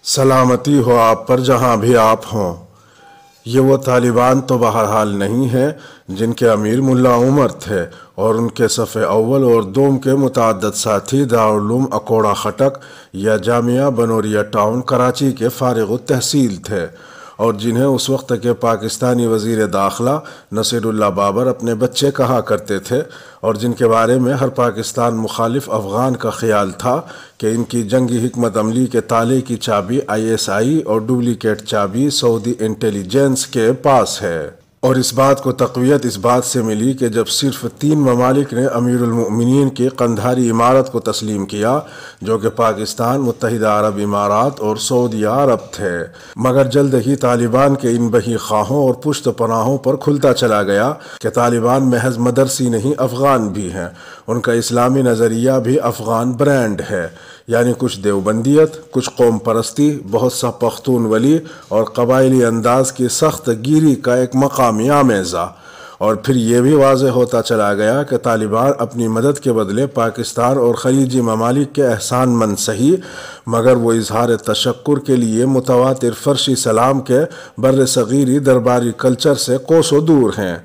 سلامتی ہو آپ پر جہاں بھی آپ ہوں۔ یہ وہ طالبان تو بہرحال نہیں ہیں جن کے امیر ملا عمر تھے اور ان کے صف اول اور دوم کے متعدد ساتھی دارالعلوم اکوڑا خٹک یا جامعہ بنوریا ٹاؤن کراچی کے فارغ التحصیل تھے، اور جنہیں اس وقت کے پاکستانی وزیر داخلہ نصیر اللہ بابر اپنے بچے کہا کرتے تھے، اور جن کے بارے میں ہر پاکستان مخالف افغان کا خیال تھا کہ ان کی جنگی حکمت عملی کے تالے کی چابی ISI اور ڈپلیکیٹ چابی سعودی انٹیلیجنس کے پاس ہے۔ اور اس بات کو تقویت اس بات سے ملی کہ جب صرف 3 ممالک نے امیر المؤمنین کی قندھاری عمارت کو تسلیم کیا، جو کہ پاکستان، متحدہ عرب امارات اور سعودیہ عرب تھے، مگر جلد ہی طالبان کے ان بہی خواہوں اور پشت پناہوں پر کھلتا چلا گیا کہ طالبان محض مدرسی نہیں، افغان بھی ہیں۔ ان کا اسلامی نظریہ بھی افغان برانڈ ہے، یعنی کچھ دیوبندیت، کچھ قوم پرستی، بہت سا پختون ولی اور قبائلی انداز کی سخت گیری کا ایک مقامی آمیزہ۔ اور پھر یہ بھی واضح ہوتا چلا گیا کہ طالبان اپنی مدد کے بدلے پاکستان اور خلیجی ممالک کے احسان مند سہی، مگر وہ اظہار تشکر کے لیے متواتر فرشی سلام کے برصغیری درباری کلچر سے کوسوں دور ہیں۔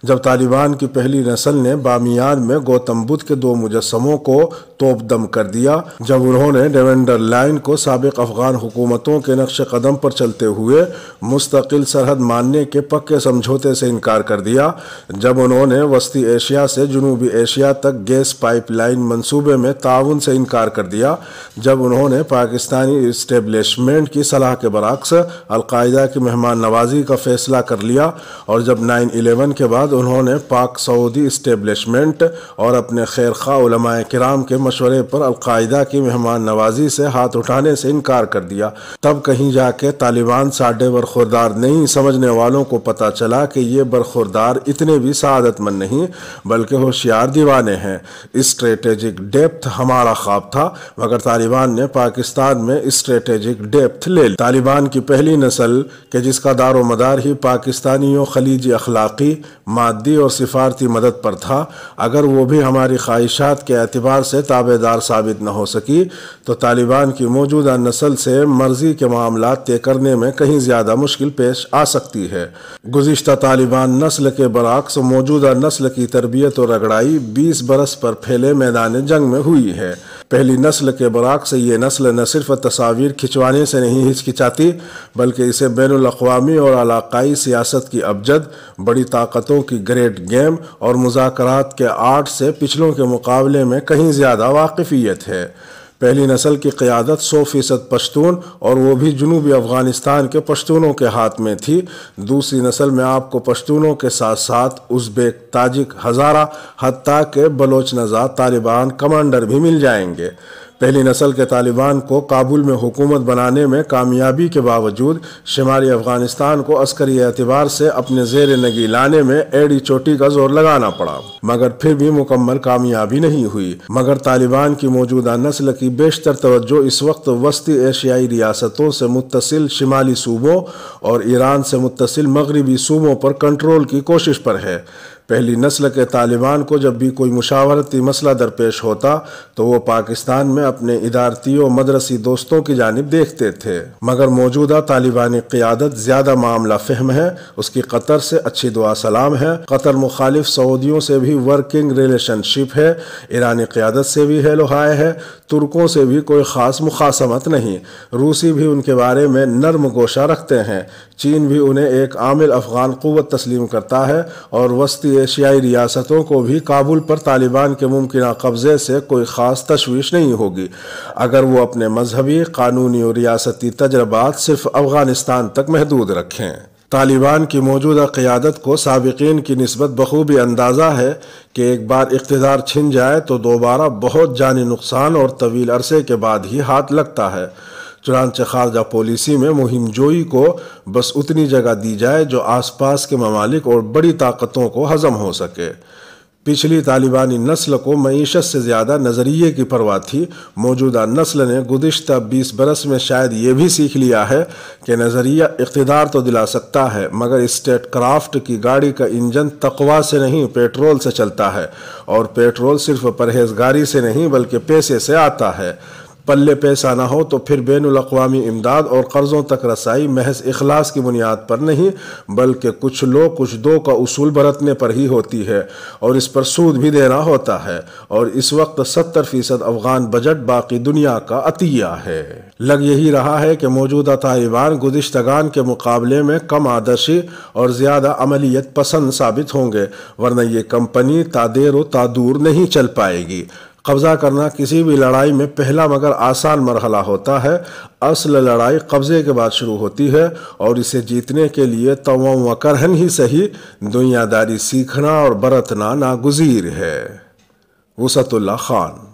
جب طالبان کی پہلی نسل نے بامیان میں گوتم بدھ کے 2 مجسموں کو توپ دم کر دیا، جب انہوں نے ڈیونڈر لائن کو سابق افغان حکومتوں کے نقش قدم پر چلتے ہوئے مستقل سرحد ماننے کے پکے سمجھوتے سے انکار کر دیا، جب انہوں نے وسطی ایشیا سے جنوبی ایشیا تک گیس پائپ لائن منصوبے میں تعاون سے انکار کر دیا، جب انہوں نے پاکستانی اسٹیبلشمنٹ کی صلاح کے برعکس القاعدہ کی مہمان نوازی کا فیصلہ کر لیا، اور جب 9/11 کے بعد انہوں نے پاک سعودی اسٹیبلشمنٹ اور اپنے خیرخواہ علماء کرام کے مشورے پر القاعدہ کی مہمان نوازی سے ہاتھ اٹھانے سے انکار کر دیا، تب کہیں جا کے طالبان ساڈے برخوردار نہیں سمجھنے والوں کو پتہ چلا کہ یہ برخوردار اتنے بھی سعادت مند نہیں بلکہ ہوشیار دیوانے ہیں۔ اسٹریٹجک ڈیپتھ ہمارا خواب تھا، مگر طالبان نے پاکستان میں اسٹریٹجک ڈیپتھ لے لی۔ طالبان کی پہلی نسل کہ جس کا دار و مدار ہی پاکستانیوں خلیجی اخلاقی، مادی اور سفارتی مدد پر تھا، اگر وہ بھی ہماری خواہشات کے اعتبار سے تابع دار ثابت نہ ہو سکی تو طالبان کی موجودہ نسل سے مرضی کے معاملات طے کرنے میں کہیں زیادہ مشکل پیش آ سکتی ہے۔ گزشتہ طالبان نسل کے برعکس موجودہ نسل کی تربیت اور رگڑائی 20 برس پر پھیلے میدان جنگ میں ہوئی ہے۔ پہلی نسل کے برعکس یہ نسل نہ صرف تصاویر کھنچوانے سے نہیں ہچکچاتی بلکہ اسے بین الاقوامی اور علاقائی سیاست کی ابجد، بڑی طاقتوں کی گریڈ گیم اور مذاکرات کے آرٹ سے پچھلوں کے مقابلے میں کہیں زیادہ واقفیت ہے۔ پہلی نسل کی قیادت 100% پشتون اور وہ بھی جنوبی افغانستان کے پشتونوں کے ہاتھ میں تھی۔ دوسری نسل میں آپ کو پشتونوں کے ساتھ ساتھ ازبیک، تاجک، ہزارہ، حتیٰ کہ بلوچ نژاد طالبان کمانڈر بھی مل جائیں گے۔ پہلی نسل کے طالبان کو کابل میں حکومت بنانے میں کامیابی کے باوجود شمالی افغانستان کو عسکری اعتبار سے اپنے زیر نگی لانے میں ایڑی چوٹی کا زور لگانا پڑا، مگر پھر بھی مکمل کامیابی نہیں ہوئی۔ مگر طالبان کی موجودہ نسل کی بیشتر توجہ اس وقت وسطی ایشیائی ریاستوں سے متصل شمالی صوبوں اور ایران سے متصل مغربی صوبوں پر کنٹرول کی کوشش پر ہے۔ پہلی نسل کے طالبان کو جب بھی کوئی مشاورتی مسئلہ درپیش ہوتا تو وہ پاکستان میں اپنے ادارتی و مدرسی دوستوں کی جانب دیکھتے تھے، مگر موجودہ طالبانی قیادت زیادہ معاملہ فہم ہے، اس کی قطر سے اچھی دعا سلام ہے، قطر مخالف سعودیوں سے بھی ورکنگ ریلیشن شپ ہے، ایرانی قیادت سے بھی ہیلو ہائے ہے، ترکوں سے بھی کوئی خاص مخاصمت نہیں، روسی بھی ان کے بارے میں نرم گوشہ رکھتے ہیں، چین بھی انہیں ایک عامل افغان قوت تسلیم کرتا ہے، اور وسطی ایشیائی ریاستوں کو بھی کابل پر طالبان کے ممکنہ قبضے سے کوئی خاص تشویش نہیں ہوگی اگر وہ اپنے مذہبی، قانونی اور ریاستی تجربات صرف افغانستان تک محدود رکھیں۔ طالبان کی موجودہ قیادت کو سابقین کی نسبت بخوبی اندازہ ہے کہ ایک بار اقتدار چھن جائے تو دوبارہ بہت جانی نقصان اور طویل عرصے کے بعد ہی ہاتھ لگتا ہے۔ چنانچہ خارجہ پالیسی میں مہم جوئی کو بس اتنی جگہ دی جائے جو آس پاس کے ممالک اور بڑی طاقتوں کو ہضم ہو سکے۔ پچھلی طالبانی نسل کو معیشت سے زیادہ نظریے کی پرواہ تھی، موجودہ نسل نے گزشتہ 20 برس میں شاید یہ بھی سیکھ لیا ہے کہ نظریہ اقتدار تو دلا سکتا ہے مگر اسٹیٹ کرافٹ کی گاڑی کا انجن تقوی سے نہیں پیٹرول سے چلتا ہے، اور پیٹرول صرف پرہیزگاری سے نہیں بلکہ پیسے سے آتا ہے۔ پلے پیسہ نہ ہو تو پھر بین الاقوامی امداد اور قرضوں تک رسائی محض اخلاص کی بنیاد پر نہیں بلکہ کچھ لو کچھ دو کا اصول برتنے پر ہی ہوتی ہے، اور اس پر سود بھی دینا ہوتا ہے، اور اس وقت 70% افغان بجٹ باقی دنیا کا عطیہ ہے۔ لگ یہی رہا ہے کہ موجودہ طالبان گزشتگان کے مقابلے میں کم آدرشی اور زیادہ عملیت پسند ثابت ہوں گے، ورنہ یہ کمپنی تا دیر و تا دور نہیں چل پائے گی۔ قبضہ کرنا کسی بھی لڑائی میں پہلا مگر آسان مرحلہ ہوتا ہے۔ اصل لڑائی قبضے کے بعد شروع ہوتی ہے، اور اسے جیتنے کے لیے طوعاً و کرہن ہی صحیح دنیا داری سیکھنا اور برتنا ناگزیر ہے۔ وسعت اللہ خان۔